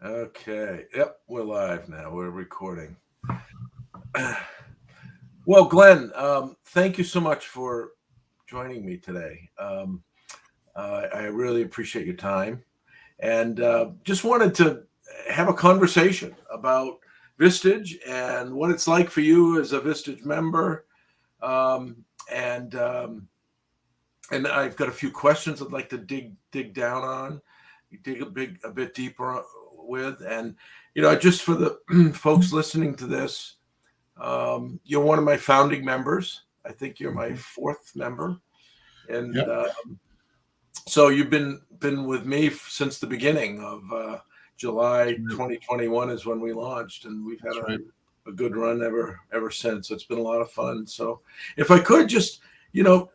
Okay. Yep, we're live now. We're recording. Well, Glenn, thank you so much for joining me today. I really appreciate your time, and just wanted to have a conversation about Vistage and what it's like for you as a Vistage member. Um, and and I've got a few questions I'd like to dig down on, dig a bit deeper with, and just for the folks listening to this, you're one of my founding members. I think you're my fourth member, and Yep, so you've been with me since the beginning of July 2021 is when we launched, and we've had that's right. a good run ever since. It's been a lot of fun. So, if I could just tell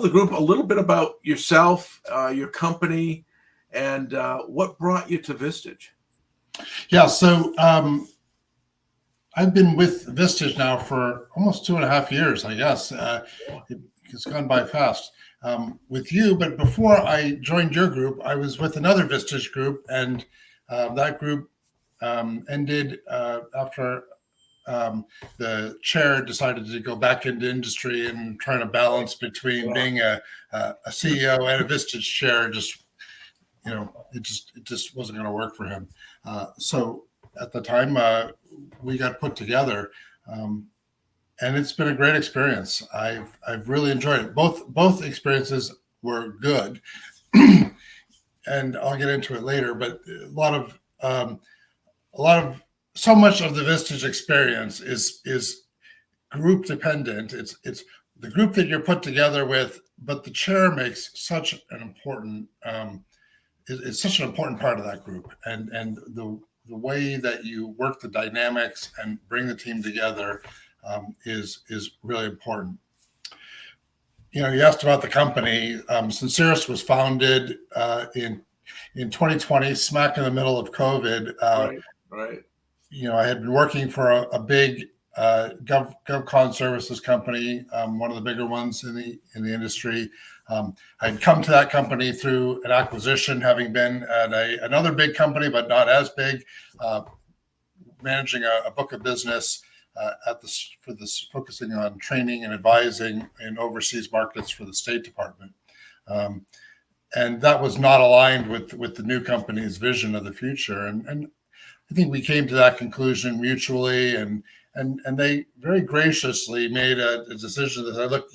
the group a little bit about yourself, your company, and what brought you to Vistage. Yeah, so I've been with Vistage now for almost 2.5 years, I guess. Yeah. It's gone by fast with you, but before I joined your group, I was with another Vistage group, and that group ended after the chair decided to go back into industry and trying to balance between Yeah. being a CEO and a Vistage chair. Just it just wasn't going to work for him. So at the time, we got put together, um, and it's been a great experience. I've really enjoyed it. Both experiences were good, and I'll get into it later. But a lot of so much of the Vistage experience is group dependent. It's the group that you're put together with, but the chair makes such an important it's such an important part of that group, and the way that you work the dynamics and bring the team together is really important. You asked about the company. Sincerus was founded in 2020, smack in the middle of COVID. Right. Right. I had been working for a big GovCon services company, one of the bigger ones in the industry. I'd come to that company through an acquisition, having been at another big company, but not as big, uh, managing a book of business for this, focusing on training and advising in overseas markets for the State Department. Um, and that was not aligned with the new company's vision of the future. And I think we came to that conclusion mutually, and they very graciously made a decision that said, look,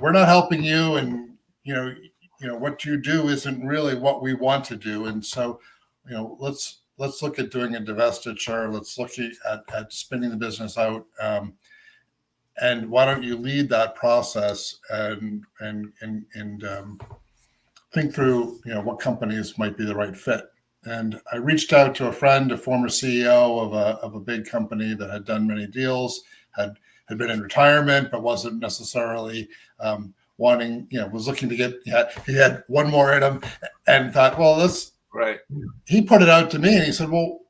we're not helping you, and you know, what you do isn't really what we want to do, and so, let's look at doing a divestiture. Let's look at spinning the business out, and why don't you lead that process and think through, what companies might be the right fit. And I reached out to a friend, a former CEO of a big company that had done many deals, had been in retirement, but wasn't necessarily wanting, was looking to get. He had one more in him, and thought, well, let's. Right. He put it out to me, and he said, well,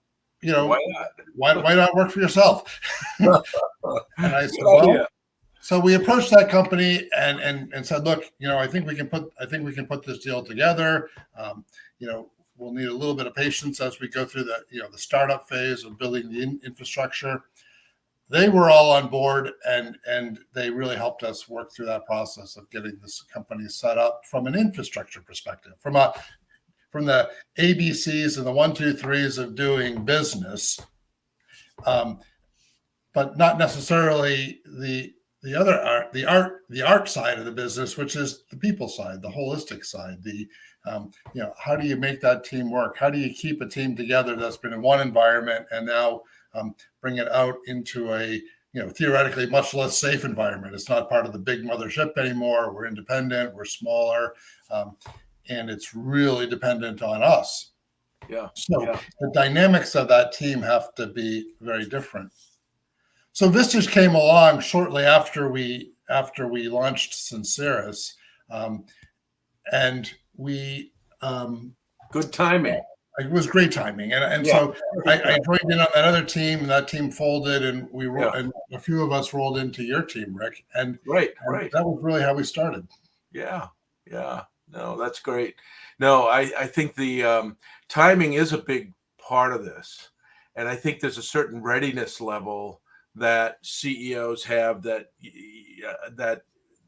Why why not work for yourself? not? And I said, Good idea. so we approached that company and said, look, I think we can put this deal together. Um, we'll need a little bit of patience as we go through the startup phase of building the infrastructure. They were all on board, and they really helped us work through that process of getting this company set up from an infrastructure perspective, from the ABCs and the 1, 2, 3s of doing business, um, but not necessarily the other art side of the business, which is the people side, the holistic side. How do you make that team work? How do you keep a team together that's been in one environment and now bring it out into a theoretically much less safe environment? It's not part of the big mothership anymore. We're independent. We're smaller, and it's really dependent on us. Yeah. So Yeah. the dynamics of that team have to be very different. So Vistage came along shortly after we launched Sincerus, um, and we Good timing. it was great timing, and Yeah. so I joined in on that other team, and that team folded, and Yeah. and a few of us rolled into your team, Rick, and Right. Right. that was really how we started. Yeah. Yeah. No, that's great. No, I think the timing is a big part of this. And I think there's a certain readiness level that CEOs have that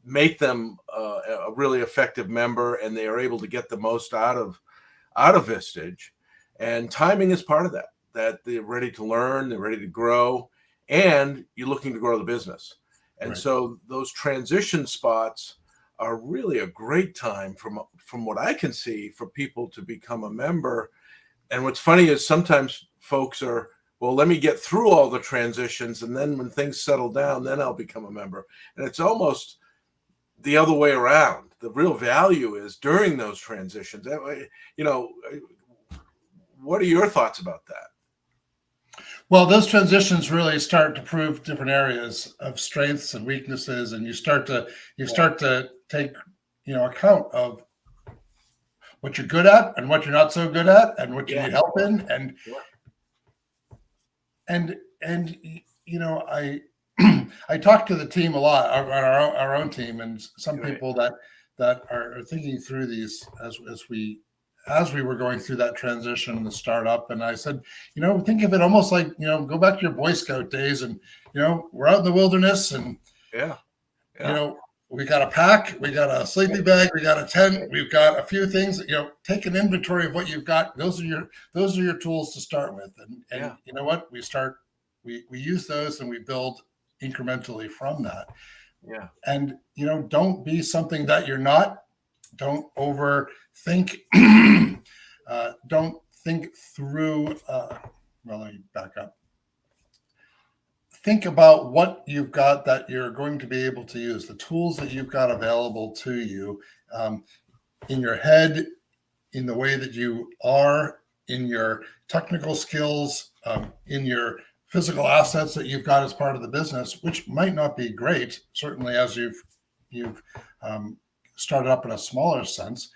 make them a really effective member, and they are able to get the most out of Vistage. And timing is part of that. That they're ready to learn, they're ready to grow, and you're looking to grow the business. And Right. so those transition spots are really a great time from what I can see for people to become a member. And what's funny is sometimes folks are, well, let me get through all the transitions, and then when things settle down, then I'll become a member. And it's almost the other way around. The real value is during those transitions. That way, what are your thoughts about that? Well, those transitions really start to prove different areas of strengths and weaknesses, and you start to take account of what you're good at and what you're not so good at, and what you Yeah. need help in, and Yeah. and I I talk to the team a lot, our own team, and some Right. people that are thinking through these as we were going through that transition and the startup. And I said, think of it almost like, go back to your Boy Scout days, and we're out in the wilderness, and Yeah. you Yeah. know we got a pack, we got a sleeping bag, we got a tent, we've got a few things. Take an inventory of what you've got. Those are your tools to start with, and Yeah. you know what, we use those, and we build incrementally from that. Yeah. And don't be something that you're not. Don't overthink. Don't think through. Well, let me back up. Think about what you've got that you're going to be able to use, the tools that you've got available to you, in your head, in the way that you are, in your technical skills, in your physical assets that you've got as part of the business, which might not be great, certainly as you've started up in a smaller sense.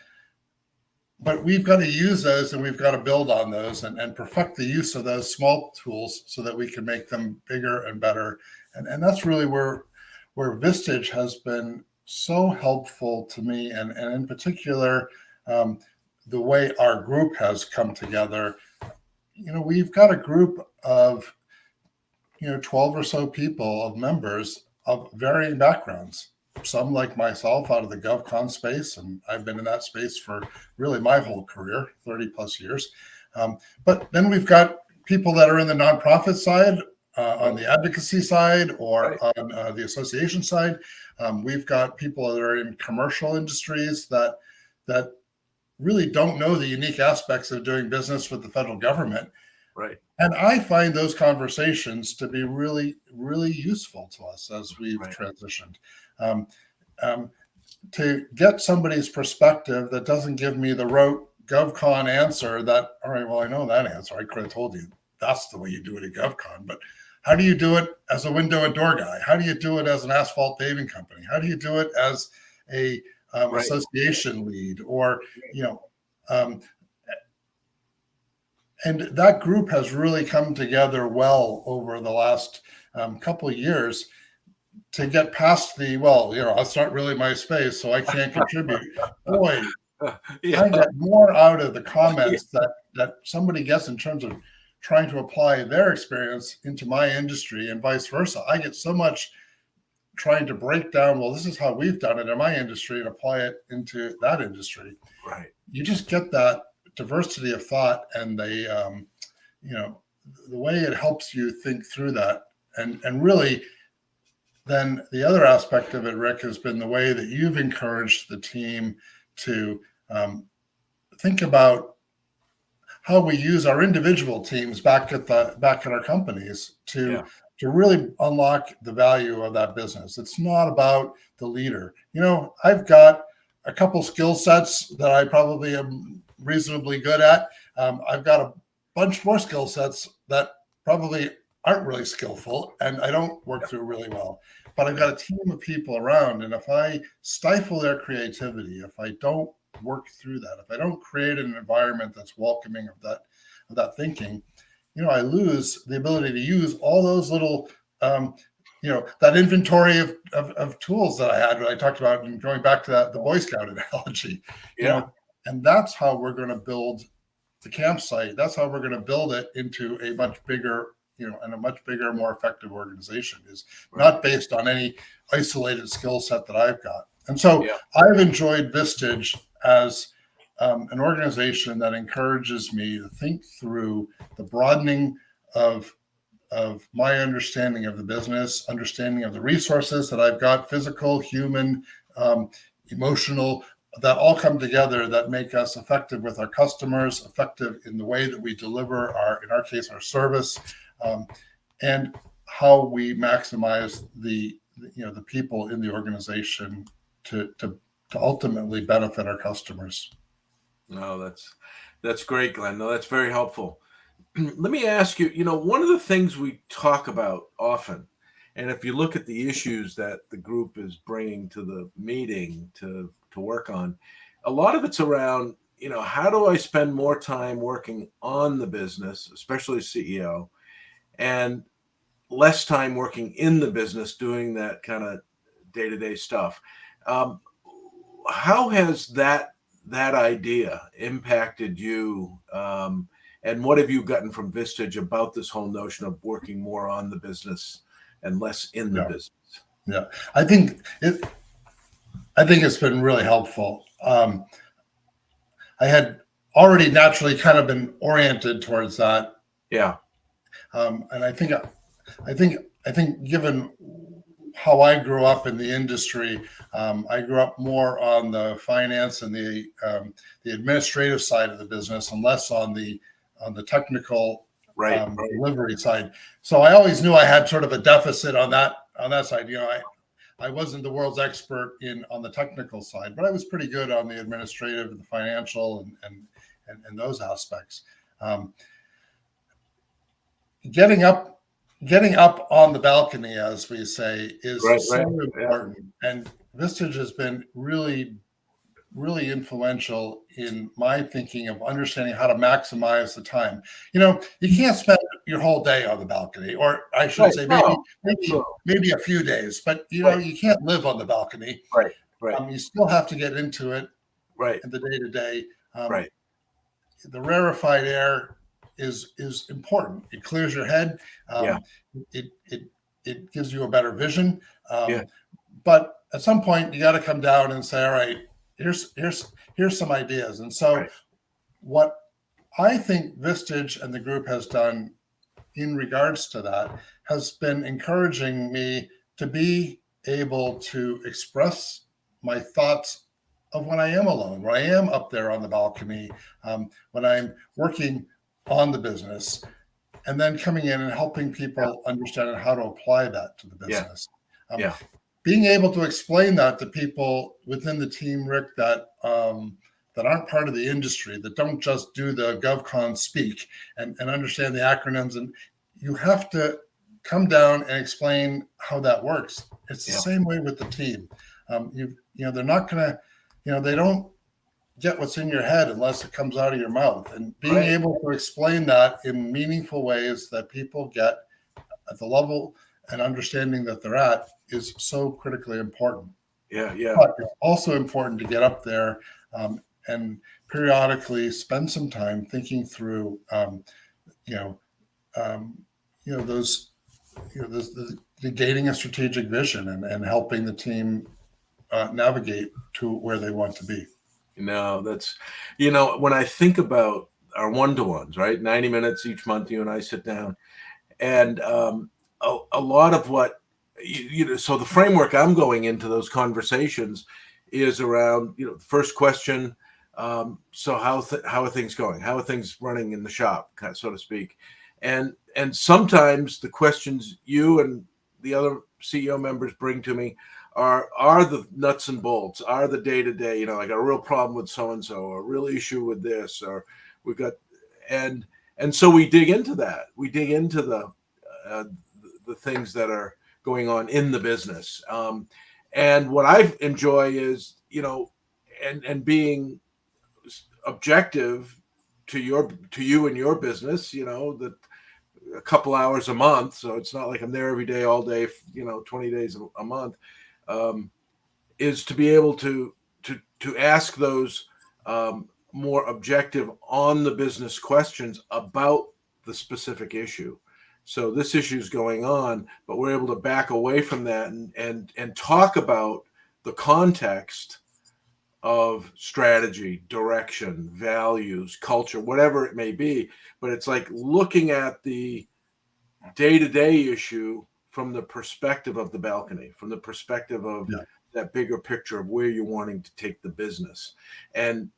But we've got to use those, and we've got to build on those, and perfect the use of those small tools so that we can make them bigger and better. And that's really where Vistage has been so helpful to me, and in particular, the way our group has come together. We've got a group of 12 or so people, of members of varying backgrounds. Some, like myself, out of the GovCon space, and I've been in that space for really my whole career, 30 plus years. But then we've got people that are in the nonprofit side, on the advocacy side, or Right. on the association side. We've got people that are in commercial industries that really don't know the unique aspects of doing business with the federal government. Right. And I find those conversations to be really, really useful to us as we've Right. transitioned. Um, to get somebody's perspective that doesn't give me the rote GovCon answer that, all right, well, I know that answer. I could have told you that's the way you do it at GovCon. But how do you do it as a window and door guy? How do you do it as an asphalt paving company? How do you do it as a Right. association lead? Or, um, and that group has really come together well over the last couple of years to get past that's not really my space, so I can't contribute. Boy, Yeah. I get more out of the Yeah. comments that somebody gets in terms of trying to apply their experience into my industry, and vice versa. I get so much trying to break down, well, this is how we've done it in my industry, and apply it into that industry. Right. You just get that diversity of thought, and the way it helps you think through that. And really, then the other aspect of it, Rick, has been the way that you've encouraged the team to think about how we use our individual teams back at our companies to really unlock the value of that business. It's not about the leader. I've got a couple skill sets that I probably am reasonably good at. I've got a bunch more skill sets that probably aren't really skillful, and I don't work through really well. But I've got a team of people around, and if I stifle their creativity, if I don't work through that, if I don't create an environment that's welcoming of that thinking, I lose the ability to use all those little that inventory of tools that I had, that I talked about, and going back to the Boy Scout analogy, Yeah. And that's how we're going to build the campsite. That's how we're going to build it into a much bigger, and a much bigger, more effective organization, is not based on any isolated skill set that I've got. And so I've enjoyed Vistage as an organization that encourages me to think through the broadening of my understanding of the business, understanding of the resources that I've got, physical, human, emotional, that all come together that make us effective with our customers, effective in the way that we deliver in our case, our service, and how we maximize the people in the organization to ultimately benefit our customers. No, that's great, Glenn. No, that's very helpful. Let me ask you, one of the things we talk about often, and if you look at the issues that the group is bringing to the meeting to work on, a lot of it's around, how do I spend more time working on the business, especially as CEO, and less time working in the business doing that kind of day-to-day stuff. Um, how has that idea impacted you? And what have you gotten from Vistage about this whole notion of working more on the business and less in the business? Yeah, I think it's been really helpful. I had already naturally kind of been oriented towards that. Yeah. And I think given how I grew up in the industry, I grew up more on the finance and the administrative side of the business, and less on the technical delivery side. So I always knew I had sort of a deficit on that side. I wasn't the world's expert on the technical side, but I was pretty good on the administrative and the financial and those aspects. Getting up on the balcony, as we say, is so important. And Vistage has been really, really influential in my thinking of understanding how to maximize the time. You can't spend your whole day on the balcony, or I should say maybe a few days, but you can't live on the balcony. Right. You still have to get into it in the day-to-day. The rarefied air is important. It clears your head. It gives you a better vision. But at some point, you got to come down and say, all right, here's some ideas. And so what I think Vistage and the group has done in regards to that has been encouraging me to be able to express my thoughts of when I am alone, when I am up there on the balcony, when I'm working on the business, and then coming in and helping people understand how to apply that to the business. Being able to explain that to people within the team, Rick, that aren't part of the industry, that don't just do the GovCon speak and understand the acronyms, and you have to come down and explain how that works. It's the same way with the team. They're not going to, they don't get what's in your head unless it comes out of your mouth. And being able to explain that in meaningful ways that people get at the level and understanding that they're at is so critically important. Yeah. But it's also important to get up there and periodically spend some time thinking through, gaining a strategic vision and helping the team navigate to where they want to be. No, that's, when I think about our one-to-ones, right? 90 minutes each month, you and I sit down, and a lot of what, so the framework I'm going into those conversations is around, the first question. So how are things going? How are things running in the shop, so to speak? And sometimes the questions you and the other CEO members bring to me are the nuts and bolts, are the day-to-day, I got a real problem with so-and-so, or a real issue with this, or we've got, and so we dig into that. We dig into the things that are going on in the business. And what I enjoy is, and being objective to you and your business, that a couple hours a month, so it's not like I'm there every day, all day, 20 days a month, is to be able to ask those more objective on the business questions about the specific issue. So this issue is going on, but we're able to back away from that and talk about the context of strategy, direction, values, culture, whatever it may be. But it's like looking at the day-to-day issue from the perspective of the balcony, from the perspective of that bigger picture of where you're wanting to take the business. And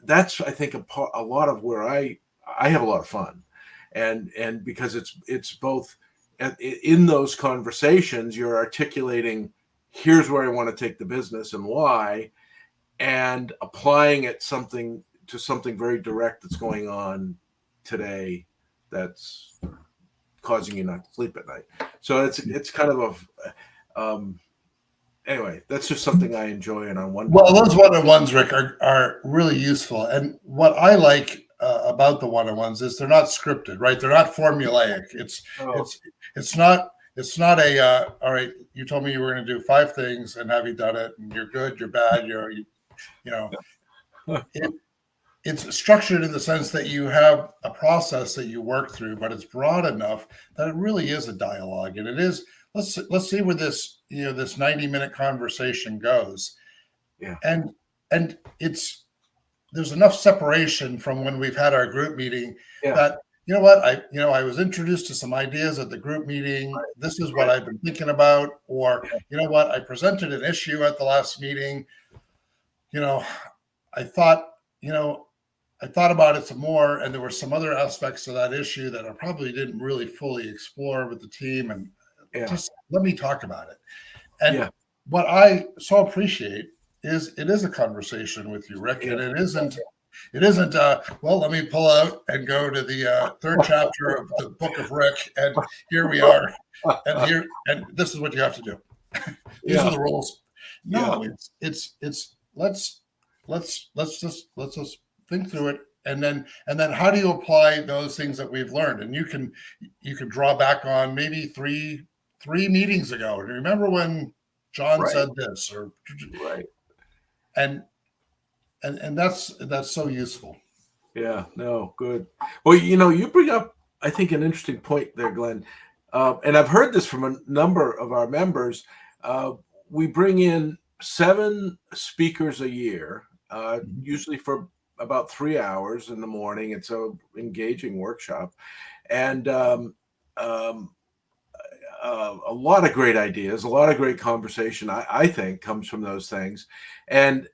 that's I think a lot of where I have a lot of fun. And because it's both in those conversations, you're articulating, here's where I want to take the business and why, and applying it something very direct that's going on today that's causing you not to sleep at night. So it's kind of anyway, that's just something I enjoy. And on one, well, those one-on-ones, Rick, are really useful. And what I like about the one-on-ones is they're not scripted, right? They're not formulaic. It's not a all right, you told me you were going to do 5 things, and have you done it? And you're good, you're bad, it's structured in the sense that you have a process that you work through, but it's broad enough that it really is a dialogue. And it is, let's see where this 90-minute conversation goes. Yeah. And there's enough separation from when we've had our group meeting that I was introduced to some ideas at the group meeting. Right. This is what I've been thinking about, or I presented an issue at the last meeting. I thought about it some more, and there were some other aspects of that issue that I probably didn't really fully explore with the team, and just let me talk about it. And what I so appreciate is it is a conversation with you, Rick, and it isn't well, let me pull out and go to the 3rd chapter of the book of Rick, and here we are, and this is what you have to do. These are the rules. No, it's let's just think through it, and then how do you apply those things that we've learned? And you can draw back on maybe three meetings ago. And remember when John said this, or and that's so useful. Yeah, no, good. Well, you bring up, I think, an interesting point there, Glenn. And I've heard this from a number of our members. We bring in 7 speakers a year, usually for about 3 hours in the morning. It's an engaging workshop, and a lot of great ideas, a lot of great conversation, I think, comes from those things. And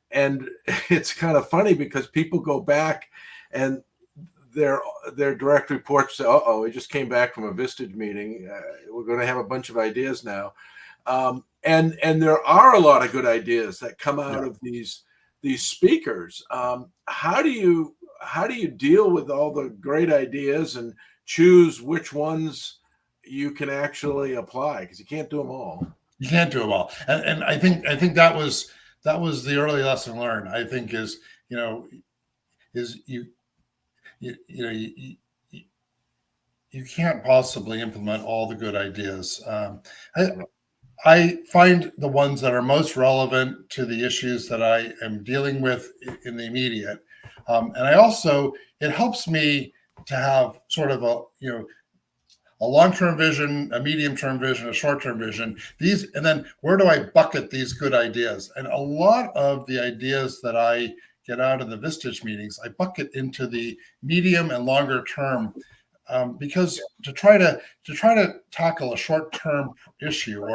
it's kind of funny because people go back and their direct reports say, we just came back from a Vistage meeting. We're going to have a bunch of ideas now. And there are a lot of good ideas that come out of these speakers. How do you deal with all the great ideas and choose which ones you can actually apply? Because you can't do them all. You can't do them all. And I think that was the early lesson learned. I think is you can't possibly implement all the good ideas. I find the ones that are most relevant to the issues that I am dealing with in the immediate. And I also, it helps me to have sort of a long-term vision, a medium-term vision, a short-term vision. And then where do I bucket these good ideas? And a lot of the ideas that I get out of the Vistage meetings, I bucket into the medium and longer term. Because to try to tackle a short-term issue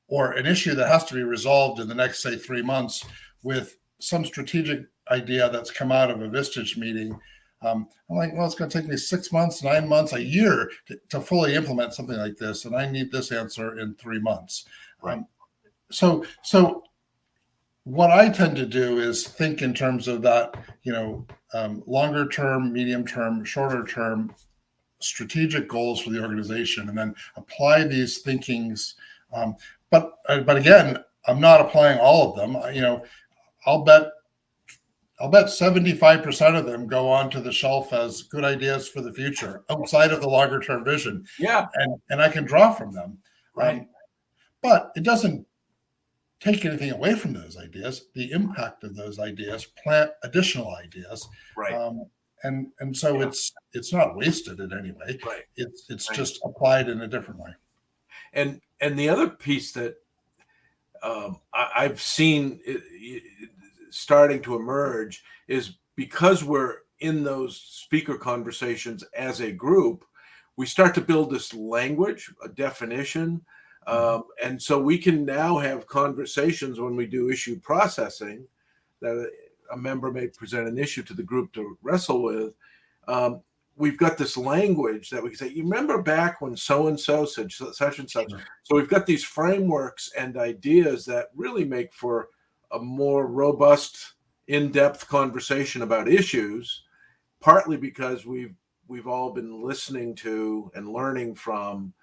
or an issue that has to be resolved in the next, say, 3 months with some strategic idea that's come out of a Vistage meeting, I'm like, well, it's going to take me 6 months, 9 months, a year to fully implement something like this, and I need this answer in 3 months. Right. So what I tend to do is think in terms of that, longer term, medium term, shorter term strategic goals for the organization, and then apply these thinkings. But again, I'm not applying all of them. I'll bet I'll bet 75% of them go onto the shelf as good ideas for the future outside of the longer term vision. Yeah. And I can draw from them. Right. But it doesn't take anything away from those ideas. The impact of those ideas plant additional ideas. Right. And so Yeah. it's not wasted in any way. Right. It's Right. just applied in a different way. And the other piece that I've seen starting to emerge is because we're in those speaker conversations as a group, we start to build this language, a definition. And so we can now have conversations when we do issue processing that a member may present an issue to the group to wrestle with. We've got this language that we can say, you remember back when so-and-so said such and such. Sure. So we've got these frameworks and ideas that really make for a more robust, in-depth conversation about issues, partly because we've all been listening to and learning from,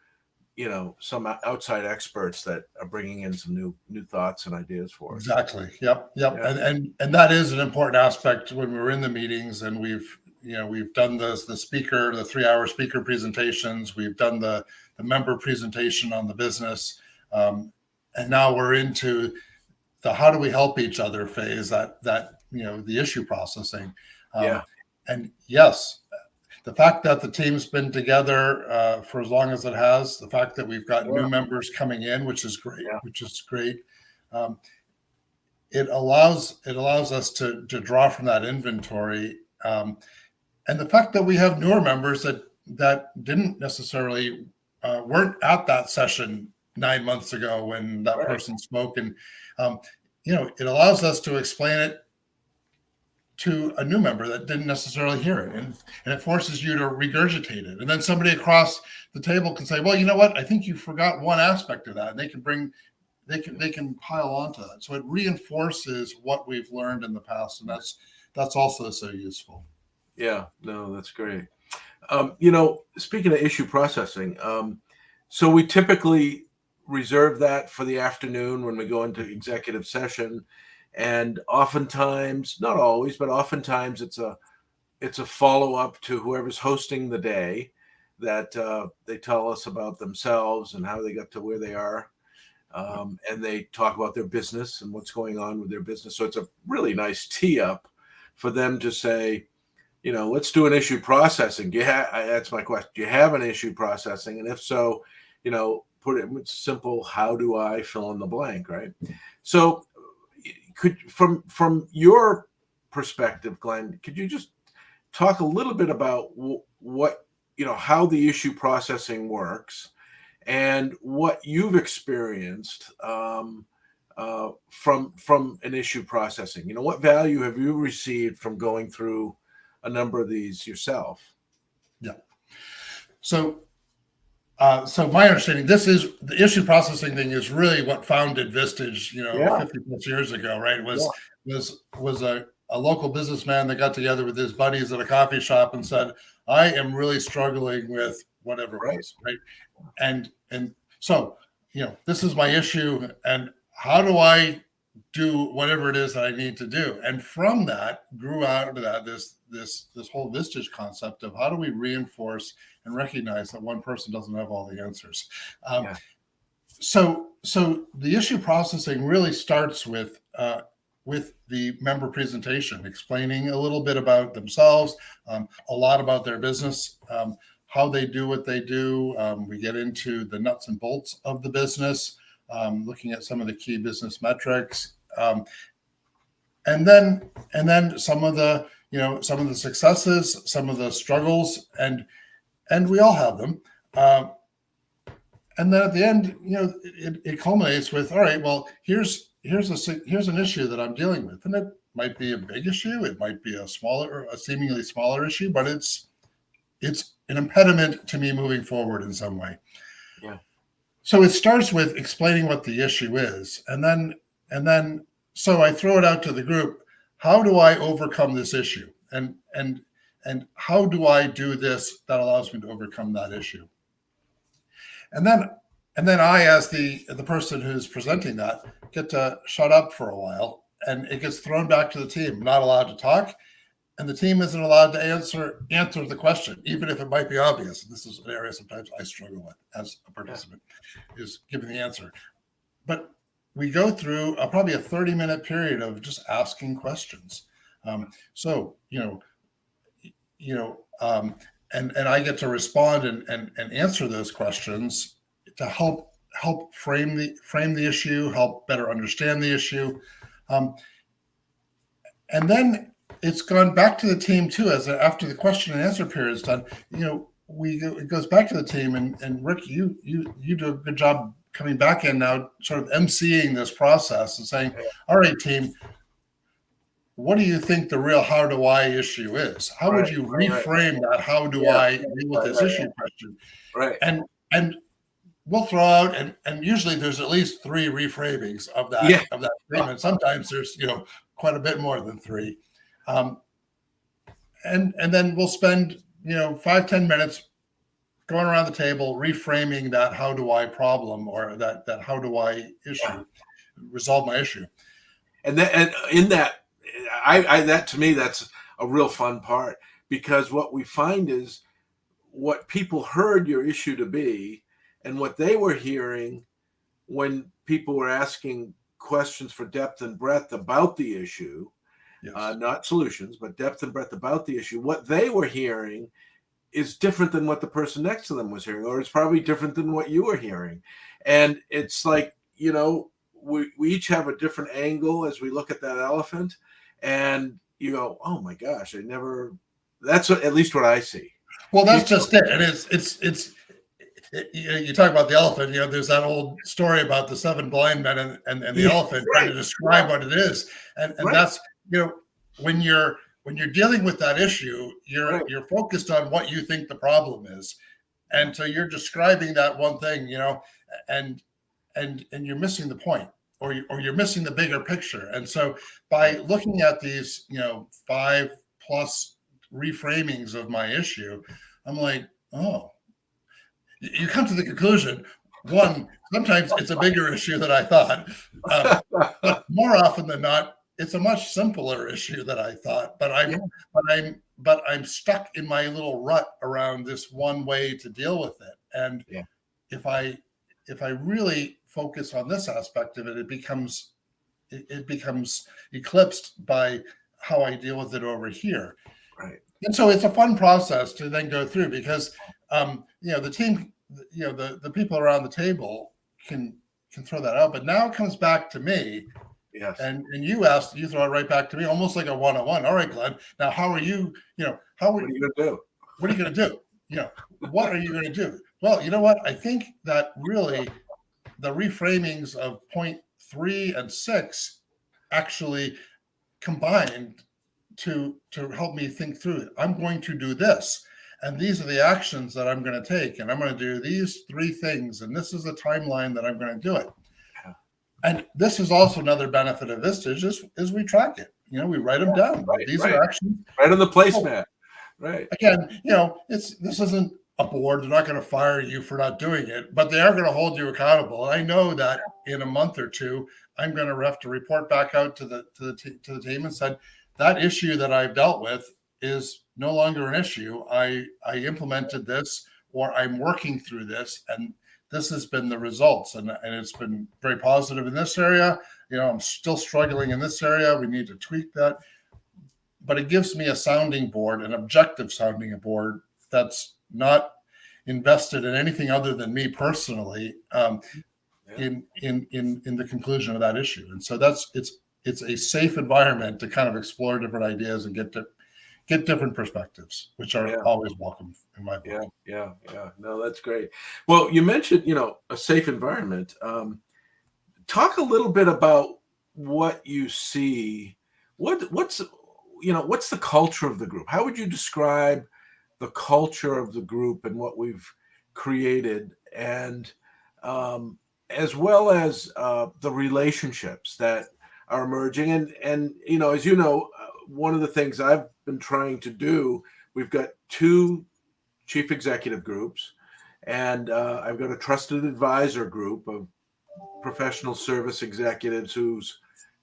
some outside experts that are bringing in some new thoughts and ideas for us. Exactly. Yep. Yeah. And that is an important aspect when we're in the meetings, and we've done the 3-hour speaker presentations. We've done the member presentation on the business. And now we're into the how do we help each other phase, that the issue processing. Yeah. And yes, the fact that the team's been together for as long as it has, the fact that we've got new members coming in, which is great, it allows us to draw from that inventory. And the fact that we have newer members that didn't necessarily weren't at that session 9 months ago when that person spoke, and it allows us to explain it to a new member that didn't necessarily hear it, and it forces you to regurgitate it, and then somebody across the table can say, well, you know what, I think you forgot one aspect of that, and they can pile onto that. So it reinforces what we've learned in the past, and that's also so useful. Yeah, no, that's great. Speaking of issue processing, so we typically reserve that for the afternoon when we go into executive session. And oftentimes, not always, but oftentimes it's a follow-up to whoever's hosting the day, that they tell us about themselves and how they got to where they are. And they talk about their business and what's going on with their business. So it's a really nice tee up for them to say, let's do an issue processing. That's my question. Do you have an issue processing? And if so, put it in simple, how do I fill in the blank, right? So from your perspective, Glenn, could you just talk a little bit about what, how the issue processing works and what you've experienced from an issue processing? What value have you received from going through a number of these yourself? Yeah. So my understanding, this is the issue processing thing is really what founded Vistage, 50 plus years ago, right? Was a local businessman that got together with his buddies at a coffee shop and said, I am really struggling with whatever it was, right? And so, this is my issue, and how do I do whatever it is that I need to do? And from that grew out of that this whole Vistage concept of how do we reinforce and recognize that one person doesn't have all the answers. So the issue processing really starts with the member presentation, explaining a little bit about themselves, a lot about their business, how they do what they do. We get into the nuts and bolts of the business, looking at some of the key business metrics, and then some of the successes, some of the struggles, and we all have them. And then at the end, it culminates with, all right, well, here's an issue that I'm dealing with, and it might be a big issue, it might be a seemingly smaller issue, but it's an impediment to me moving forward in some way. Yeah. So it starts with explaining what the issue is, and then so I throw it out to the group. How do I overcome this issue? And how do I do this that allows me to overcome that issue? And then I, as the person who's presenting that, get to shut up for a while and it gets thrown back to the team, not allowed to talk, and the team isn't allowed to answer the question, even if it might be obvious. This is an area sometimes I struggle with as a participant, is giving the answer. But we go through probably a 30-minute period of just asking questions. So and I get to respond and answer those questions to help frame the issue, help better understand the issue, and then it's gone back to the team too. After the question and answer period is done, it goes back to the team, and Rick, you do a good job coming back in now, sort of emceeing this process and saying, all right, team, what do you think the real how do I issue is? How would you reframe that how do I deal with this issue question? Right. And we'll throw out, and usually there's at least 3 reframings of that statement. Sometimes there's quite a bit more than 3. And then we'll spend 5-10 minutes going around the table reframing that how do I problem, or that how do I issue, resolve my issue. And in that, that to me, that's a real fun part, because what we find is what people heard your issue to be and what they were hearing when people were asking questions for depth and breadth about the issue, not solutions, but depth and breadth about the issue. What they were hearing is different than what the person next to them was hearing, or it's probably different than what you were hearing. And it's like, we each have a different angle as we look at that elephant, and you go, oh my gosh, that's at least what I see. Well, that's just it. And it's you talk about the elephant, there's that old story about the 7 blind men and the elephant trying to describe what it is. And that's, when you're dealing with that issue, you're focused on what you think the problem is. And so you're describing that one thing, and you're missing the point, or you're missing the bigger picture. And so by looking at these, 5+ reframings of my issue, I'm like, oh, you come to the conclusion, one, sometimes it's a bigger issue than I thought, but more often than not, it's a much simpler issue than I thought. But I'm stuck in my little rut around this one way to deal with it. And if I really focus on this aspect of it, it becomes eclipsed by how I deal with it over here. Right. And so it's a fun process to then go through, because the team, the people around the table can throw that out, but now it comes back to me. Yes. And you throw it right back to me, almost like a one-on-one. All right, Glenn. Now, what are you going to do? What are you going to do? What are you going to do? Well, you know what? I think that really the reframings of point 3 and 6 actually combined to help me think through it. I'm going to do this, and these are the actions that I'm going to take, and I'm going to do these 3 things, and this is the timeline that I'm going to do it. And this is also another benefit of Vistage is we track it. We write them down. These are actions. Right on the placemat. Right. Again, this isn't a board. They're not going to fire you for not doing it, but they are going to hold you accountable. And I know that in a month or 2, I'm going to have to report back out to the team and said, that issue that I've dealt with is no longer an issue. I implemented this, or I'm working through this, and this has been the results, and it's been very positive in this area. I'm still struggling in this area. We need to tweak that. But it gives me a sounding board, an objective sounding board that's not invested in anything other than me personally, in the conclusion of that issue. And so it's a safe environment to kind of explore different ideas and get different perspectives, which are always welcome in my book. Yeah. No, that's great. Well, you mentioned, a safe environment. Talk a little bit about what you see. What's the culture of the group? How would you describe the culture of the group and what we've created, and as well as the relationships that are emerging? And as you know, one of the things I've been trying to do, we've got 2 chief executive groups, and I've got a trusted advisor group of professional service executives whose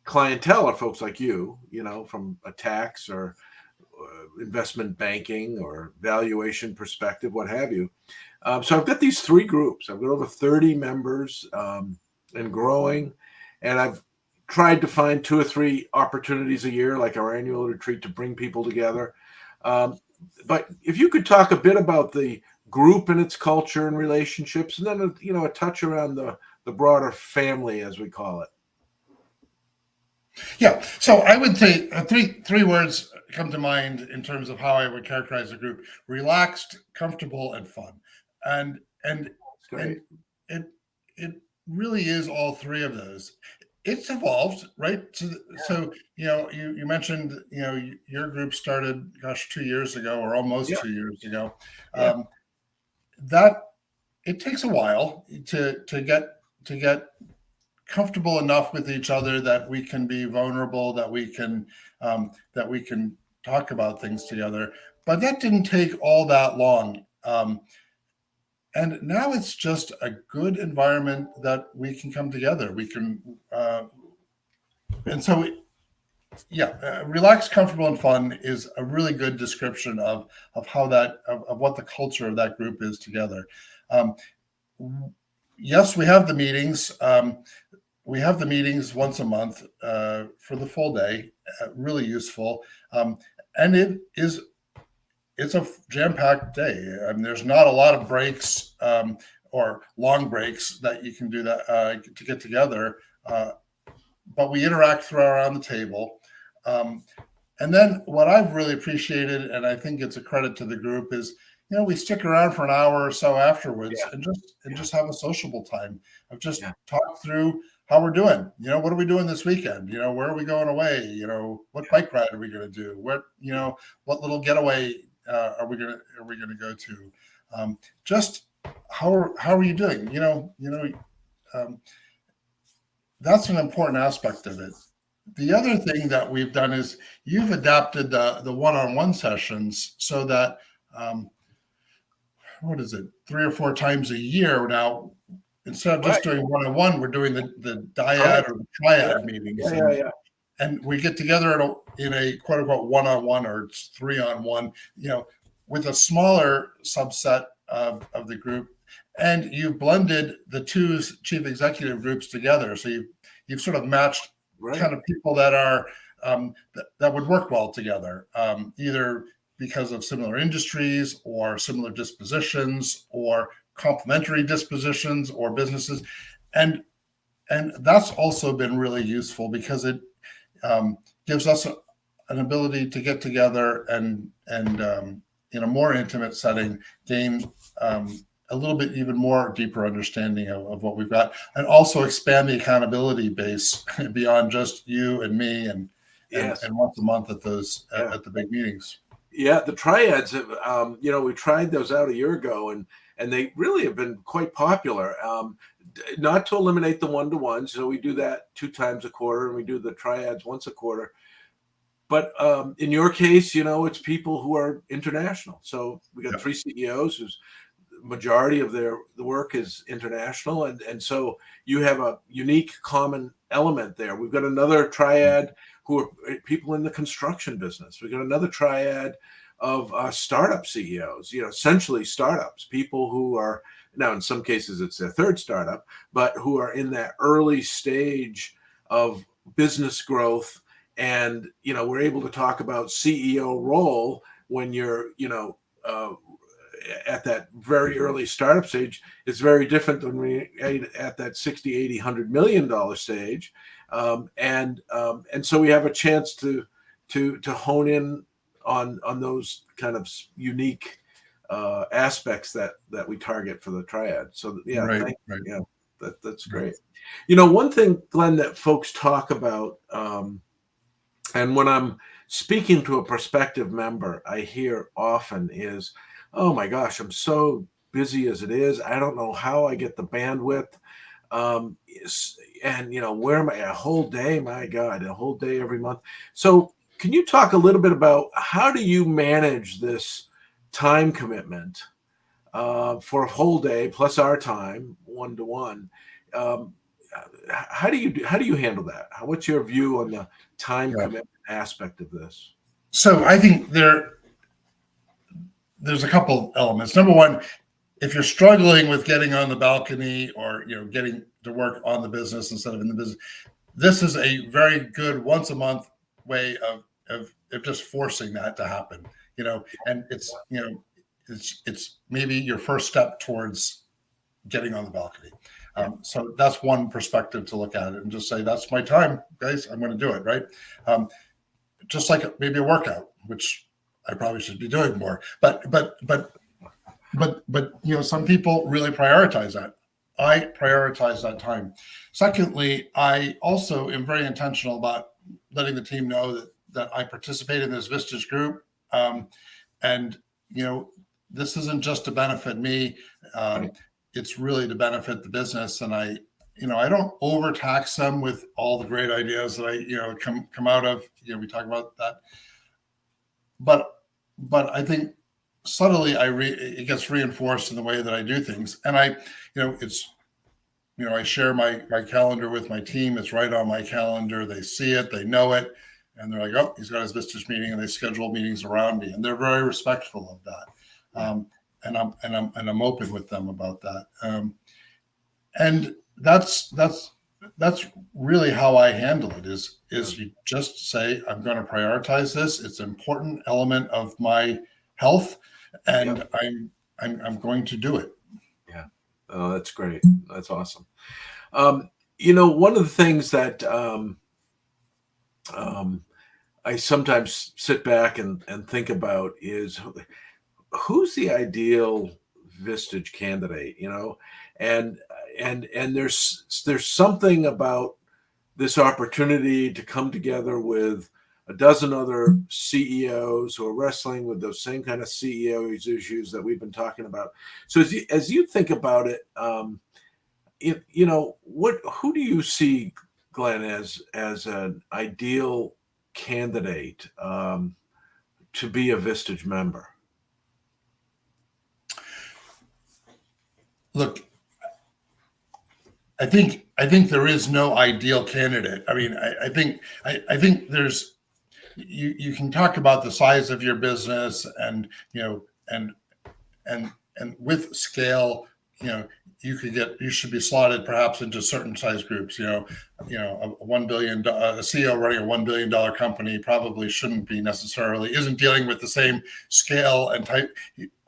clientele are folks like you, from a tax or investment banking or valuation perspective, what have you. So I've got these three groups. I've got over 30 members, and growing. And I've tried to find 2 or 3 opportunities a year, like our annual retreat, to bring people together. Um, but if you could talk a bit about the group and its culture and relationships, and then a touch around the broader family, as we call it. Yeah. So I would say three words come to mind in terms of how I would characterize the group: relaxed, comfortable, and fun. And and That's great. and it it really is all three of those. It's evolved, right? So you mentioned your group started, gosh, 2 years ago, or almost Yeah, 2 years ago. yeah, Um, that it takes a while to get comfortable enough with each other that we can be vulnerable, that we can talk about things together. But that didn't take all that long. And now it's just a good environment that we can come together. We can, and so yeah, relaxed, comfortable, and fun is a really good description of how of what the culture of that group is together. Um, yes, we have the meetings. We have the meetings once a month for the full day. Really useful, and it's a jam-packed day. I mean, there's not a lot of breaks or long breaks that you can do that to get together, but we interact around the table. Um, and then what I've really appreciated, and I think it's a credit to the group, is we stick around for an hour or so afterwards yeah, and just have a sociable time of just yeah, talk through how we're doing. What are we doing this weekend? Where are we going away? What yeah, bike ride are we going to do? What little getaway are we gonna go to? Just how are you doing? Um, that's an important aspect of it. The other thing that we've done is you've adapted the one-on-one sessions so that what is it, 3 or 4 times a year now. Instead of right, just doing one-on-one, we're doing the dyad correct. or the Yeah, triad yeah, meetings, yeah, and yeah, and we get together in a quote unquote one-on-one, or it's three-on-one, with a smaller subset of the group, and you've blended the two chief executive groups together. So you've sort of matched right, kind of people that are that would work well together, either because of similar industries or similar dispositions or complementary dispositions or businesses, and and that's also been really useful because it gives us an ability to get together and in a more intimate setting gain a little bit even more deeper understanding of what we've got, and also expand the accountability base beyond just you and me yes, and once a month at those yeah. at the big meetings. Yeah, the triads have, we tried those out a year ago, and they really have been quite popular. Not to eliminate the one-to-one, so we do that 2 times a quarter, and we do the triads once a quarter. But in your case, it's people who are international. So we got Yeah, 3 CEOs whose majority of the work is international, and so you have a unique common element there. We've got another triad who are people in the construction business. We've got another triad of startup CEOs, essentially startups, people who are now, in some cases it's their third startup, but who are in that early stage of business growth. And we're able to talk about CEO role when you're uh, at that very early startup stage is very different than we at that 60, 80, $100 million stage. And so we have a chance to hone in on those kind of unique aspects that we target for the triad. So yeah, right, thank right, you. Yeah, that's right. great. One thing, Glenn, that folks talk about, and when I'm speaking to a prospective member, I hear often is, "Oh my gosh, I'm so busy as it is. I don't know how I get the bandwidth. And where am I? A whole day? My God, a whole day every month." So, can you talk a little bit about how do you manage this time commitment for a whole day plus our time, one to one? Um, how do you handle that? What's your view on the time Yeah. commitment aspect of this? So I think there's a couple elements. Number one, if you're struggling with getting on the balcony or getting to work on the business instead of in the business, this is a very good once a month way of just forcing that to happen. And it's maybe your first step towards getting on the balcony. So that's one perspective to look at it and just say, that's my time, guys. I'm going to do it. Right. Just like maybe a workout, which I probably should be doing more, but some people really prioritize that. I prioritize that time. Secondly, I also am very intentional about letting the team know that I participate in this Vistage group. And this isn't just to benefit me. It's really to benefit the business. And I don't overtax them with all the great ideas that I come out of. We talk about that, but I think subtly it gets reinforced in the way that I do things. And I share my calendar with my team. It's right on my calendar. They see it, they know it, and they're like, oh, he's got his Vistage meeting, and they schedule meetings around me, and they're very respectful of that. And I'm open with them about that. And that's really how I handle it is you just say, I'm going to prioritize this. It's an important element of my health, and I'm going to do it. Yeah. Oh, that's great. That's awesome. One of the things that I sometimes sit back and think about is who's the ideal Vistage candidate, and there's something about this opportunity to come together with a dozen other CEOs who are wrestling with those same kind of CEOs issues that we've been talking about. So as you think about it, who do you see, Glenn, as an ideal candidate to be a Vistage member? Look, I think there is no ideal candidate. I mean, I think there's you can talk about the size of your business and with scale, you should be slotted perhaps into certain size groups. A $1 billion CEO running a $1 billion company probably isn't dealing with the same scale and type,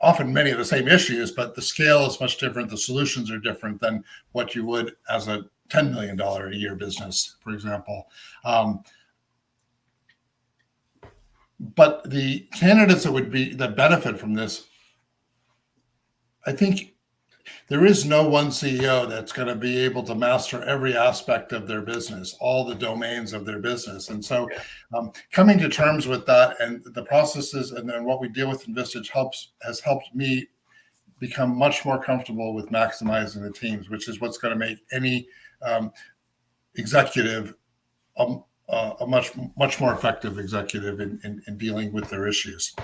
often many of the same issues, but the scale is much different. The solutions are different than what you would as a $10 million a year business, for example. But the candidates that benefit from this, I think there is no one CEO that's going to be able to master every aspect of their business, all the domains of their business. And so coming to terms with that and the processes and then what we deal with in Vistage has helped me become much more comfortable with maximizing the teams, which is what's going to make any executive a much more effective executive in dealing with their issues.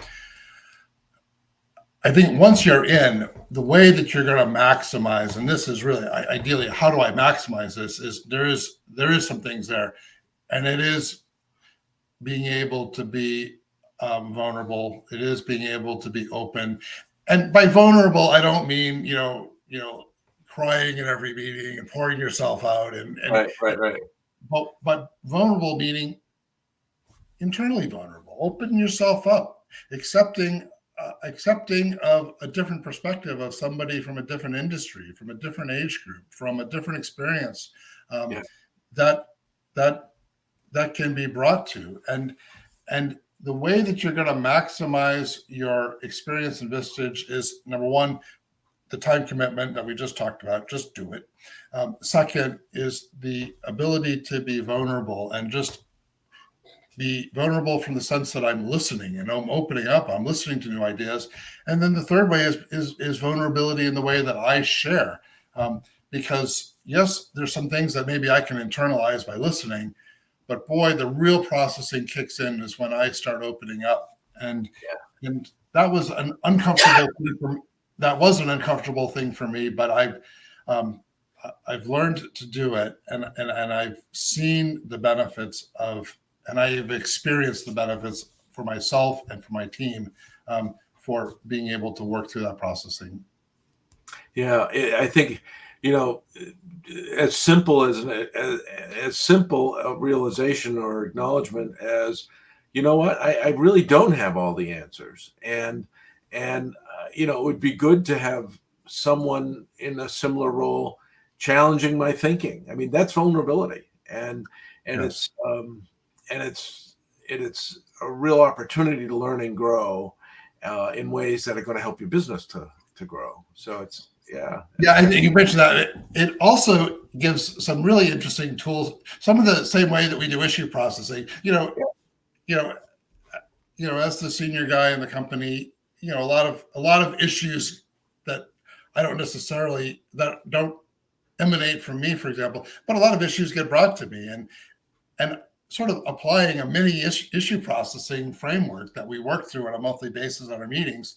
I think once you're in, the way that you're going to maximize, and this is really ideally, how do I maximize this? Is there is some things there, and it is being able to be vulnerable. It is being able to be open, and by vulnerable, I don't mean crying in every meeting and pouring yourself out, and right. But vulnerable meaning internally vulnerable. Open yourself up, accepting of a different perspective of somebody from a different industry, from a different age group, from a different experience that can be brought to. And the way that you're going to maximize your experience in Vistage is, number one, the time commitment that we just talked about. Just do it. Second is the ability to be vulnerable and just be vulnerable from the sense that I'm listening and I'm opening up, I'm listening to new ideas. And then the third way is vulnerability in the way that I share. Because yes, there's some things that maybe I can internalize by listening, but boy, the real processing kicks in is when I start opening up. And that was an uncomfortable thing for me. That was an uncomfortable thing for me, but I've learned to do it, and I've seen the benefits of, and I've experienced the benefits for myself and for my team, for being able to work through that processing. Yeah, I think, you know, as simple as simple a realization or acknowledgement as, you know what, I really don't have all the answers, and you know, it would be good to have someone in a similar role challenging my thinking. I mean, that's vulnerability, and Yes. it's a real opportunity to learn and grow in ways that are going to help your business to grow. So it's yeah, Yeah, I think you mentioned that. It also gives some really interesting tools. Some of the same way that we do issue processing. You know, as the senior guy in the company, a lot of issues that I don't necessarily that don't emanate from me, for example, but a lot of issues get brought to me, and sort of applying a mini issue processing framework that we work through on a monthly basis on our meetings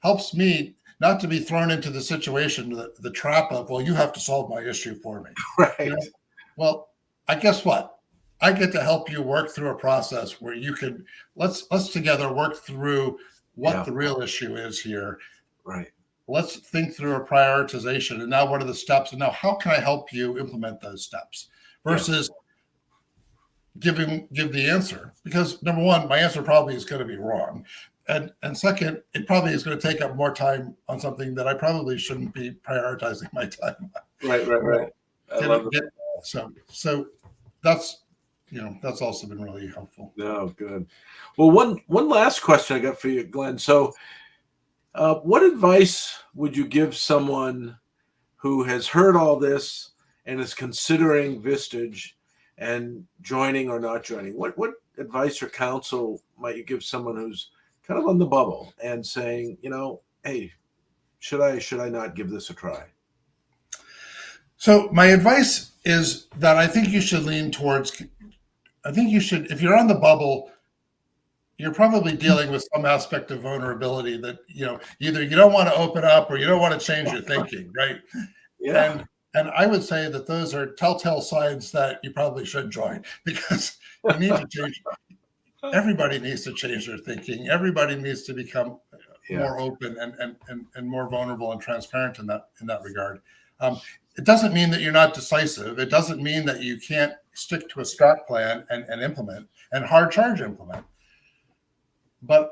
helps me not to be thrown into the situation, the trap of, well, you have to solve my issue for me. You right. know, well, I guess what? I get to help you work through a process where you can let's together work through what Yeah, the real issue is here. right. Let's think through a prioritization. And now what are the steps? And now how can I help you implement those steps? Yeah, Versus give the answer. Because number one, my answer probably is going to be wrong. And second, it probably is going to take up more time on something that I probably shouldn't be prioritizing my time on. right, right, You know, right. I love it. so that's that's also been really helpful. No, good. Well, one last question I got for you, Glenn. So, what advice would you give someone who has heard all this and is considering Vistage and joining or not joining? What advice or counsel might you give someone who's kind of on the bubble and saying, you know, hey, should I not give this a try? So my advice is that I think you should lean towards. I think you should, if you're on the bubble, you're probably dealing with some aspect of vulnerability that either you don't want to open up or you don't want to change your thinking, right? Yeah, And I would say that those are telltale signs that you probably should join, because you need to change. Everybody needs to change their thinking. Everybody needs to become yeah, more open and more vulnerable and transparent in that regard. It doesn't mean that you're not decisive. It doesn't mean that you can't stick to a strat plan and implement and hard charge implement. But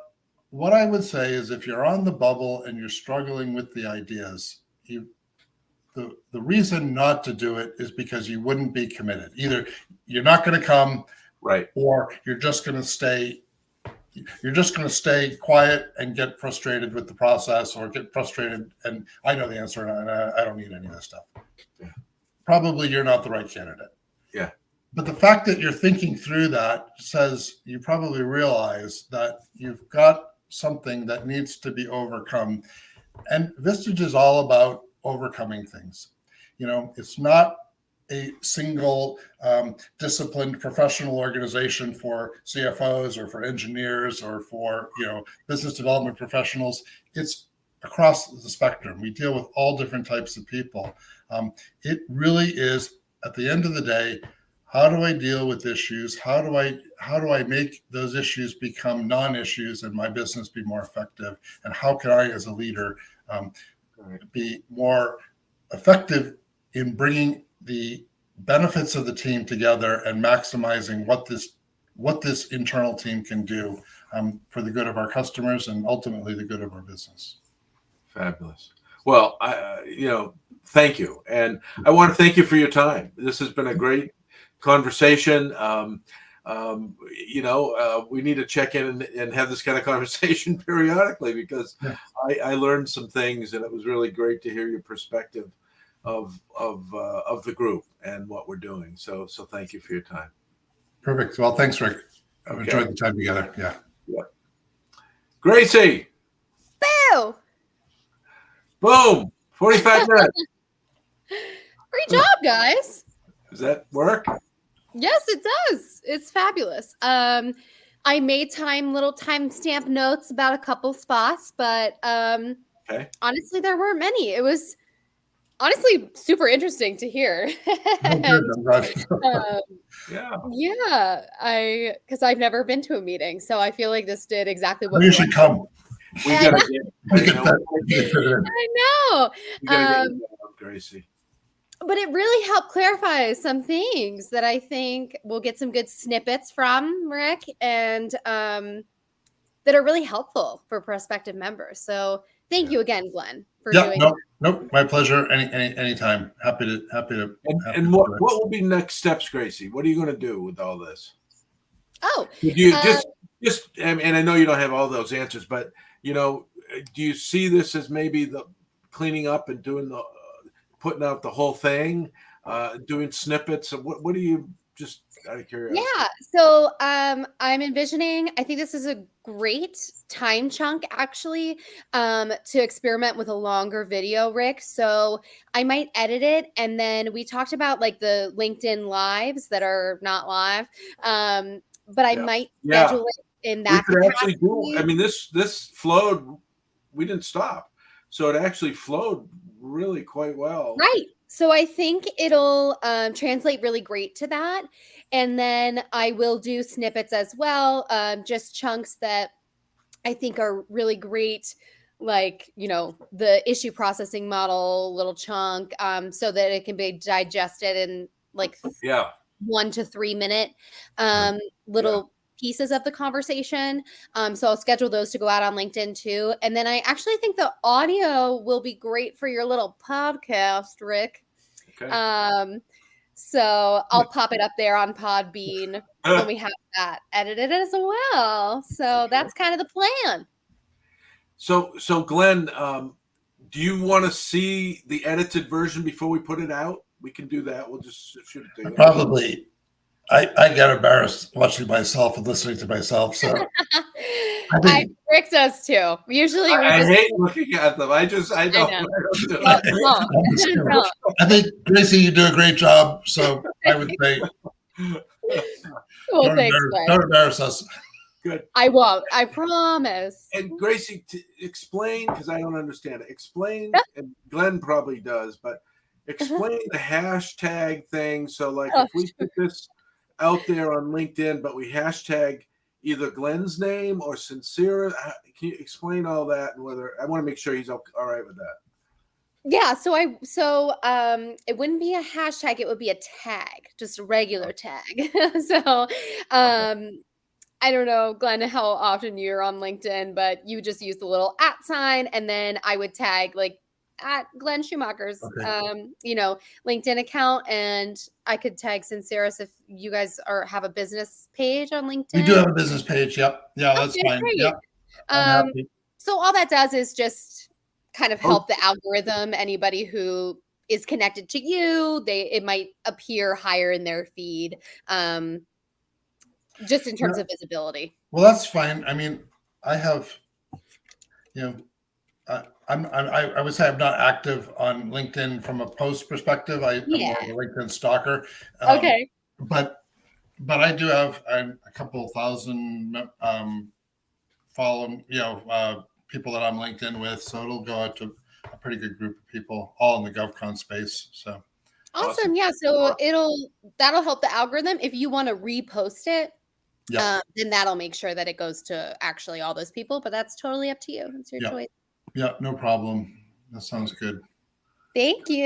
what I would say is, if you're on the bubble and you're struggling with the ideas, the reason not to do it is because you wouldn't be committed. Either you're not going to come, right. or you're just going to stay quiet and get frustrated with the process, or get frustrated and I know the answer and I don't need any of this stuff. Yeah. Probably you're not the right candidate. Yeah. But the fact that you're thinking through that says you probably realize that you've got something that needs to be overcome. And Vistage is all about overcoming things. It's not a single disciplined professional organization for CFOs or for engineers or for business development professionals. It's across the spectrum. We deal with all different types of people. It really is, at the end of the day, how do I deal with issues? How do I make those issues become non-issues and my business be more effective? And how can I, as a leader, be more effective in bringing the benefits of the team together and maximizing what this internal team can do for the good of our customers and ultimately the good of our business. Fabulous. Well, thank you, and I want to thank you for your time. This has been a great conversation. We need to check in and have this kind of conversation periodically, because Yeah. I learned some things, and it was really great to hear your perspective of the group and what we're doing. So thank you for your time. Perfect. Well, thanks, Rick. I've Okay. enjoyed the time together. Yeah. Gracie. Boo! Boom. 45 minutes. Great job, guys. Does that work? Yes, it does. It's fabulous. I made little timestamp notes about a couple spots, but Okay. honestly, there weren't many. It was honestly super interesting to hear. Oh, good. And, I'm glad. um, Yeah. yeah, because I've never been to a meeting, so I feel like this did exactly what You we should wanted. come. We I gotta know. get. We I can know. fit, we can fit it in. I know. We gotta get Um, you down, Gracie. but it really helped clarify some things that I think we'll get some good snippets from Rick, and that are really helpful for prospective members. So thank you again, Glenn, for Yeah, doing no, nope, my pleasure. Anytime. Happy to happy to And do what it. will be next steps, Gracie? What are you going to do with all this? Oh, Do you uh, just and I know you don't have all those answers, but do you see this as maybe the cleaning up and doing the putting out the whole thing, doing snippets? What do you just out of curiosity? yeah. So I'm envisioning, I think this is a great time chunk actually to experiment with a longer video, Rick. So I might edit it. And then we talked about like the LinkedIn lives that are not live. But I Yeah, might yeah. schedule it in We that could actually do. I capacity. mean, this flowed. We didn't stop, so it actually flowed really quite well. Right. So I think it'll translate really great to that. And then I will do snippets as well, just chunks that I think are really great, like, the issue processing model, little chunk, so that it can be digested in like Yeah, 1 to 3 minute Right. yeah. little pieces of the conversation. So I'll schedule those to go out on LinkedIn too. And then I actually think the audio will be great for your little podcast, Rick. Okay. Um, so I'll pop it up there on Podbean when we have that edited as well. So that's kind of the plan. So Glenn, do you want to see the edited version before we put it out? We can do that. We'll just shoot it to you. Probably. I get embarrassed watching myself and listening to myself. So I think Rick does too. Usually we I just, hate looking at them. I I don't. know. I don't do Don't, it. don't. I think Gracie, you do a great job. So I would say Well, thanks, Glenn. don't embarrass us. Good. I won't. I promise. And Gracie, explain because I don't understand it. Explain, and Glenn probably does, but explain the hashtag thing. So, like, Oh, if we put this out there on LinkedIn, but we hashtag either Glenn's name or Sincere, can you explain all that and whether I want to make sure he's all right with that? yeah. So it wouldn't be a hashtag. It would be a tag, just a regular tag. So, I don't know, Glenn, how often you're on LinkedIn, but you just use the little @ sign, and then I would tag like at Glenn Schumacher's, Okay. LinkedIn account, and I could tag Sinceris if you guys have a business page on We do LinkedIn. have a business page. Yep. Yeah, that's Okay, fine. great. Yep. I'm Um, happy. so all that does is just kind of Oh, help the algorithm. Anybody who is connected to you, it might appear higher in their feed, just in terms Yeah. of visibility. Well, that's fine. I mean, I have, you know, I would say I'm not active on LinkedIn from a post perspective. I'm more of Yeah. a LinkedIn stalker. Okay. But I do have a couple thousand people that I'm LinkedIn with, so it'll go out to a pretty good group of people, all in the GovCon space. So Awesome. Yeah. So that'll help the algorithm. If you want to repost it, yeah, then that'll make sure that it goes to actually all those people. But that's totally up to you. It's your yeah, choice. yeah, no problem. That sounds good. Thank you.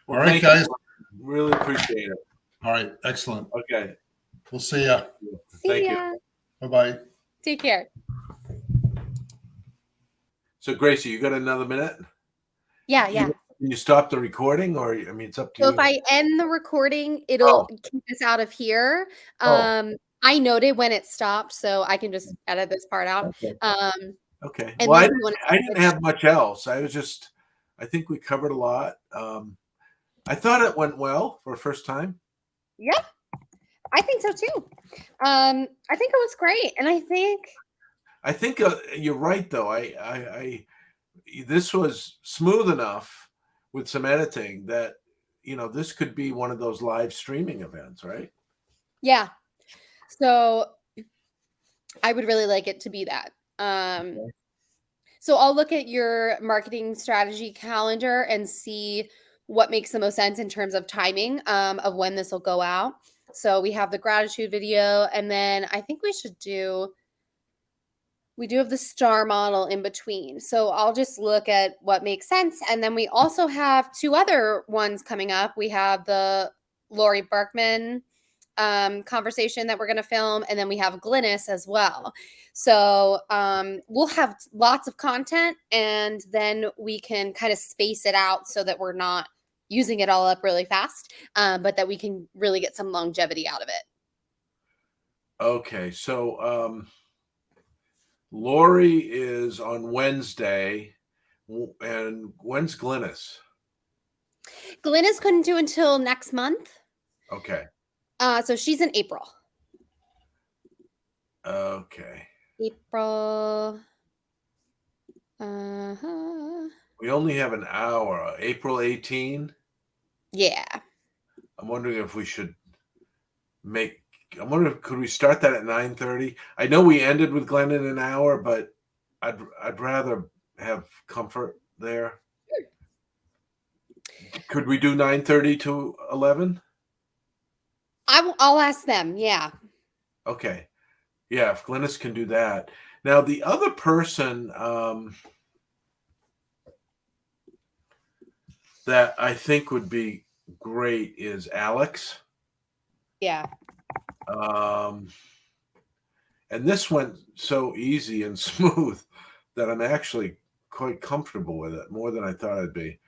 well, All right, thank guys. you. Really appreciate it. All right, excellent. Okay. We'll see ya. See Thank ya. you. Bye bye. Take care. So, Gracie, you got another minute? Yeah. Can Yeah. you stop the recording, or I mean, it's up to So you. if I end the recording, Oh. it'll keep us out of here. Oh. I noted when it stopped, so I can just edit this part out. Okay. Okay. And Well, then if you want I to didn't have much else. I think we covered a lot. I thought it went well for a first time. yeah, I think so too. I think it was great, and I think You're right, though. This was smooth enough with some editing that this could be one of those live streaming events, right? yeah. So I would really like it to be that. Okay. So I'll look at your marketing strategy calendar and see what makes the most sense in terms of timing of when this will go out. So we have the gratitude video, and then I think we do have the star model in between. So I'll just look at what makes sense. And then we also have 2 other ones coming up. We have the Lori Berkman conversation that we're going to film, and then we have Glynis as well. So we'll have lots of content, and then we can kind of space it out so that we're not using it all up really fast, but that we can really get some longevity out of it. Okay, so Lori is on Wednesday, and when's Glynis? Glynis couldn't do until next month. Okay. So she's in April. Okay. April. Uh-huh. We only have an hour. April 18. Yeah. I'm wondering if we should could we start that at 9:30? I know we ended with Glenn in an hour, but I'd rather have comfort there. Could we do 9:30 to 11? I'll ask them. Yeah. Okay. Yeah, if Glynis can do that. Now the other person that I think would be great is Alex. Yeah. And this went so easy and smooth that I'm actually quite comfortable with it, more than I thought I'd be.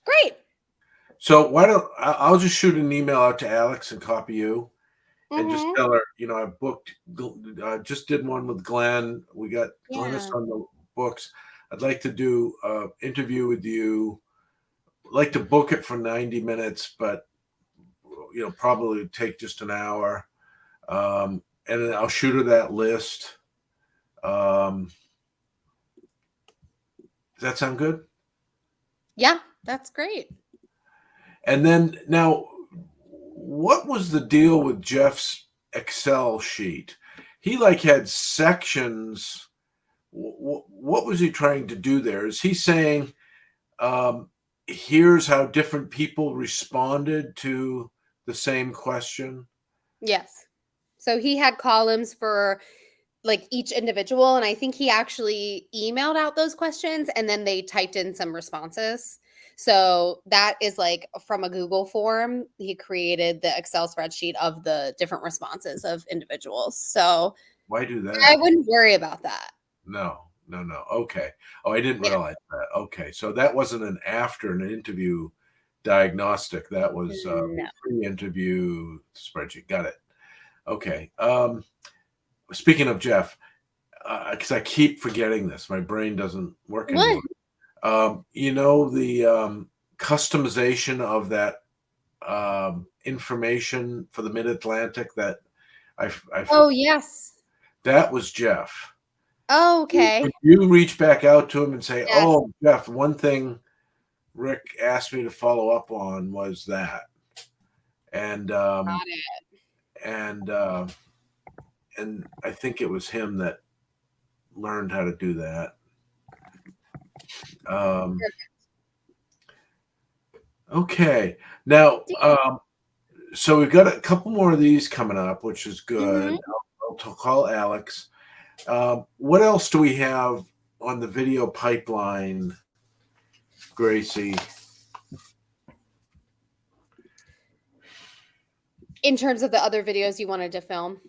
Great. So I'll just shoot an email out to Alex and copy you, and just tell her, I booked, just did one with Glen. We got Glennis on the books. I'd like to do an interview with you. I'd like to book it for 90 minutes, but probably take just an hour. And then I'll shoot her that list. Does that sound good? Yeah, that's great. And then now, what was the deal with Jeff's Excel sheet? He had sections. What was he trying to do there? Is he saying, here's how different people responded to the same question? Yes. So he had columns for each individual, and I think he actually emailed out those questions and then they typed in some responses. So that is from a Google form. He created the Excel spreadsheet of the different responses of individuals. So why do that? I wouldn't worry about that. No. Okay. Oh, I didn't realize that. Okay. So that wasn't after an interview diagnostic. That was pre-interview spreadsheet. Got it. Okay. Speaking of Jeff, because I keep forgetting this, my brain doesn't work anymore. The customization of that information for the Mid-Atlantic that Oh, yes. That was Jeff. Oh, okay. Could you reach back out to him and say, Yes. "Oh, Jeff, one thing Rick asked me to follow up on was that," and Got it. and I think it was him that learned how to do that. Okay, now so we've got a couple more of these coming up, which is good. I'll call Alex. What else do we have on the video pipeline, Gracie? In terms of the other videos you wanted to film?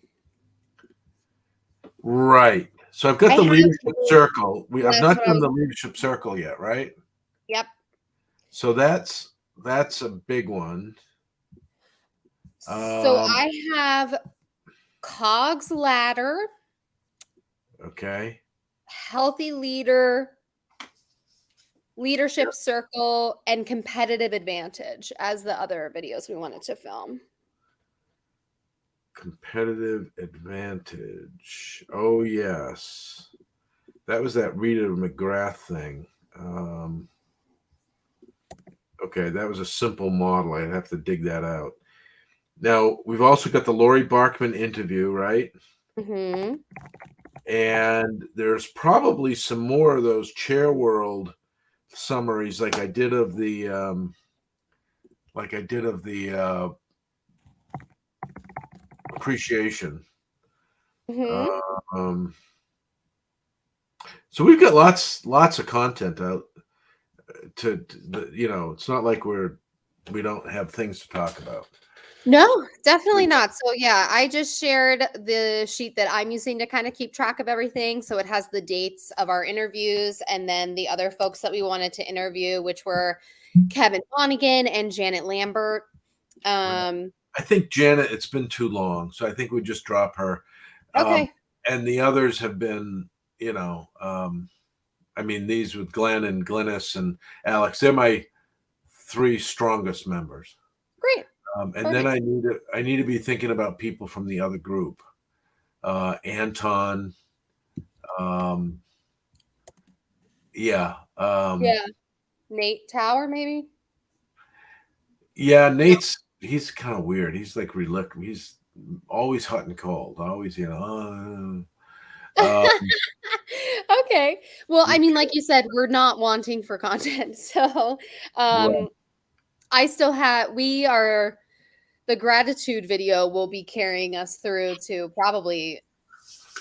Right. So I've got the leadership circle. I've not done the leadership circle yet, right? Yep. So that's a big one. So I have COGS ladder. Okay. Healthy leader, leadership circle, and competitive advantage as the other videos we wanted to film. Competitive advantage. Oh, yes. That was that Rita McGrath thing. Okay, that was a simple model. I'd have to dig that out. Now, we've also got the Lori Barkman interview, right? Mm-hmm. And there's probably some more of those Chair World summaries like I did of the appreciation. Mhm. Um, so we've got lots of content out it's not like we don't have things to talk about. No, definitely not. So yeah, I just shared the sheet that I'm using to kind of keep track of everything. So it has the dates of our interviews and then the other folks that we wanted to interview, which were Kevin Monaghan and Janet Lambert. Um, I think Janet, it's been too long, so I think we just drop her. okay. And the others have been, I mean, these with Glen and Glennis and Alex, they're my three strongest members. Great. And then I need to be thinking about people from the other group. Anton. Yeah. Yeah. Nate Tower, maybe? Yeah, he's kind of weird. He's like he's always hot and cold. Always, Okay. Well, I mean, like you said, we're not wanting for content. So right, I still have the gratitude video will be carrying us through to probably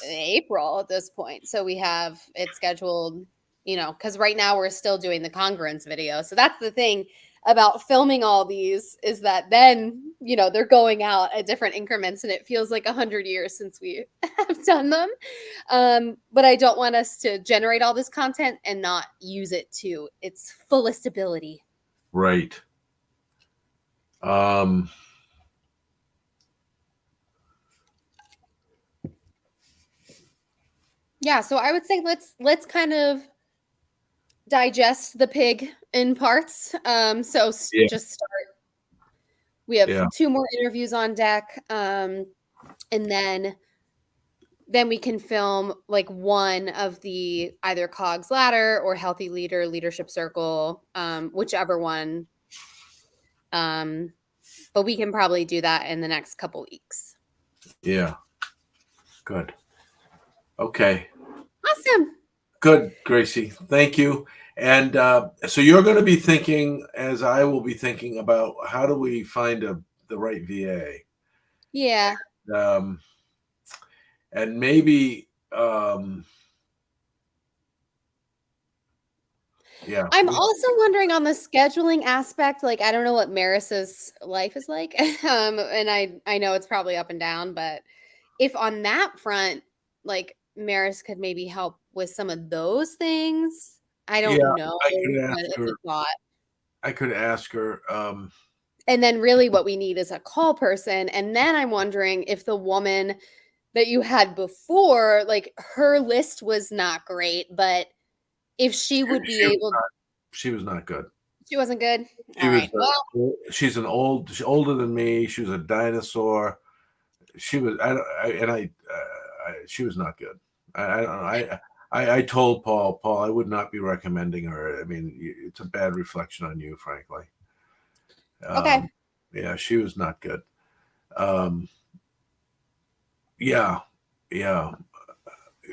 April at this point. So we have it scheduled, because right now we're still doing the congruence video. So that's the thing about filming all these is that then, they're going out at different increments and it feels like 100 years since we have done them. But I don't want us to generate all this content and not use it to its fullest ability. right. Um, Yeah, so I would say let's kind of digest the pig in parts. Yeah. Just start. We have Yeah. 2 more interviews on deck, and then we can film like one of the either Cogs Ladder or Healthy Leader Leadership Circle, whichever one. But we can probably do that in the next couple weeks. Yeah. Good. Okay. Awesome. Good, Gracie. Thank you. And so you're going to be thinking, as I will be thinking, about how do we find the right VA? Yeah. And maybe, yeah. I'm also wondering on the scheduling aspect, like I don't know what Maris's life is like. And I know it's probably up and down, but if on that front, like Maris could maybe help with some of those things. I Yeah, don't know, I could but ask it's her. a thought. I could ask her. And then really what we need is a call person. And then I'm wondering if the woman that you had before, like her list was not great, but if she would be able, She was not good. she wasn't good. She All was. right. Well, She's older than me. She was a dinosaur. She was. She was not good. I don't know. I told Paul, I would not be recommending her. I mean, it's a bad reflection on you, frankly. okay. Yeah, she was not good. Yeah, yeah,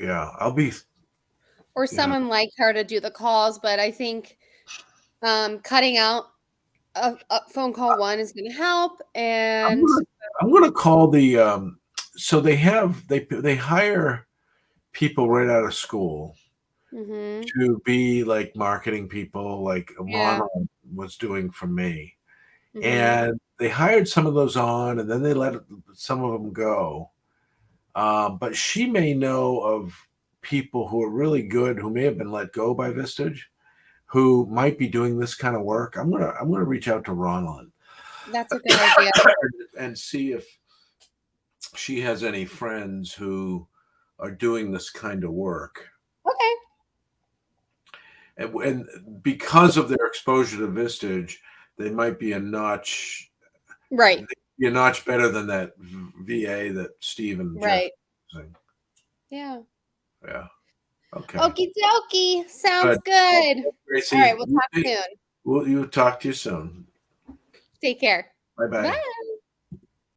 yeah. I'll be. Or someone like her to do the calls, but I think cutting out a phone call one is going to help. And I'm gonna call the. So they hire people right out of school mhm, to be like marketing people, like yeah, Ronald was doing for me. mhm, And they hired some of those on, and then they let some of them go. But she may know of people who are really good who may have been let go by Vistage, who might be doing this kind of work. I'm gonna reach out to Ronald that's a good idea. and see if she has any friends who are doing this kind of work. Okay. And because of their exposure to Vistage, they might be a notch Right. better than that VA that Steve and Jeff Right. are using. Yeah. Yeah. Okay. Okie dokie. Sounds Good. good. Gracie, All right. We'll talk soon. we'll talk to you soon. Take care. Bye bye. Bye.